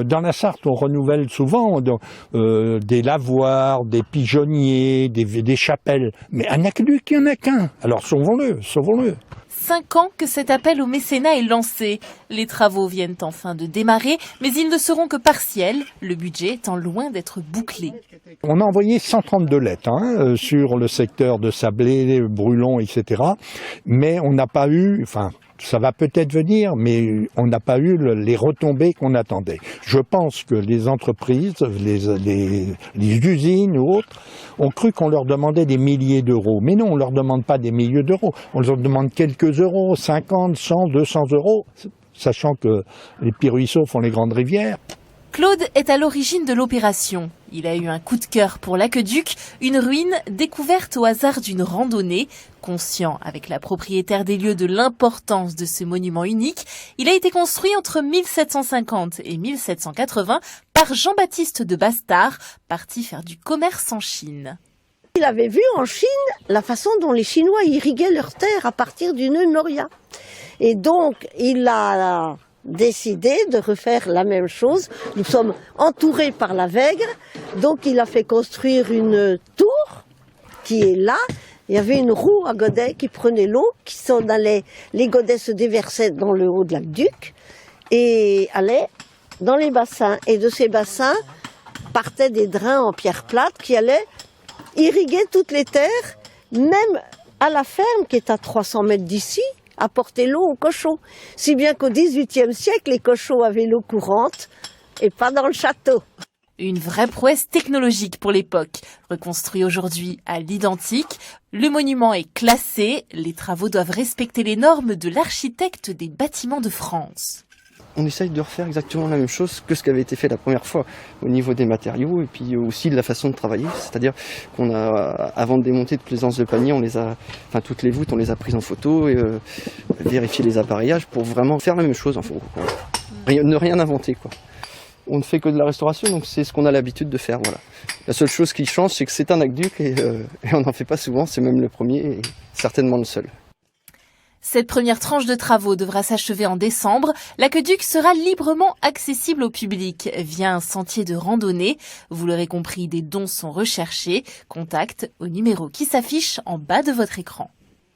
Dans la Sarthe, on renouvelle souvent des lavoirs, des pigeonniers, des chapelles. Mais un aqueduc, il n'y en a qu'un. Alors sauvons-le, sauvons-le. 5 ans que cet appel au mécénat est lancé. Les travaux viennent enfin de démarrer, mais ils ne seront que partiels, le budget étant loin d'être bouclé. On a envoyé 132 lettres sur le secteur de Sablé, Brulon, etc. Mais on n'a pas eu, ça va peut-être venir, mais on n'a pas eu les retombées qu'on attendait. Je pense que les entreprises, les usines ou autres, ont cru qu'on leur demandait des milliers d'euros. Mais non, on ne leur demande pas des milliers d'euros. On leur demande quelques euros, 50, 100, 200 euros, sachant que les petits ruisseaux font les grandes rivières. Claude est à l'origine de l'opération. Il a eu un coup de cœur pour l'aqueduc, une ruine découverte au hasard d'une randonnée. Conscient avec la propriétaire des lieux de l'importance de ce monument unique, il a été construit entre 1750 et 1780 par Jean-Baptiste de Bastard, parti faire du commerce en Chine. Il avait vu en Chine la façon dont les Chinois irriguaient leurs terres à partir du nœud Noria. Et donc, il a décidé de refaire la même chose. Nous sommes entourés par la Vègre, donc il a fait construire une tour qui est là. Il y avait une roue à godets qui prenait l'eau, qui s'en allait, les godets se déversaient dans le haut de l'aqueduc et allaient dans les bassins. Et de ces bassins partaient des drains en pierre plate qui allaient irriguer toutes les terres, même à la ferme qui est à 300 mètres d'ici, apporter l'eau aux cochons. Si bien qu'au XVIIIe siècle, les cochons avaient l'eau courante et pas dans le château. Une vraie prouesse technologique pour l'époque. Reconstruit aujourd'hui à l'identique, le monument est classé. Les travaux doivent respecter les normes de l'architecte des bâtiments de France. On essaye de refaire exactement la même chose que ce qui avait été fait la première fois au niveau des matériaux et puis aussi de la façon de travailler. C'est-à-dire qu'on a, avant de démonter toutes les anses de panier, toutes les voûtes, on les a prises en photo et vérifié les appareillages pour vraiment faire la même chose. Ne rien inventer, quoi. On ne fait que de la restauration, donc c'est ce qu'on a l'habitude de faire. Voilà. La seule chose qui change, c'est que c'est un aqueduc et on n'en fait pas souvent, c'est même le premier et certainement le seul. Cette première tranche de travaux devra s'achever en décembre. L'aqueduc sera librement accessible au public via un sentier de randonnée. Vous l'aurez compris, des dons sont recherchés. Contact au numéro qui s'affiche en bas de votre écran.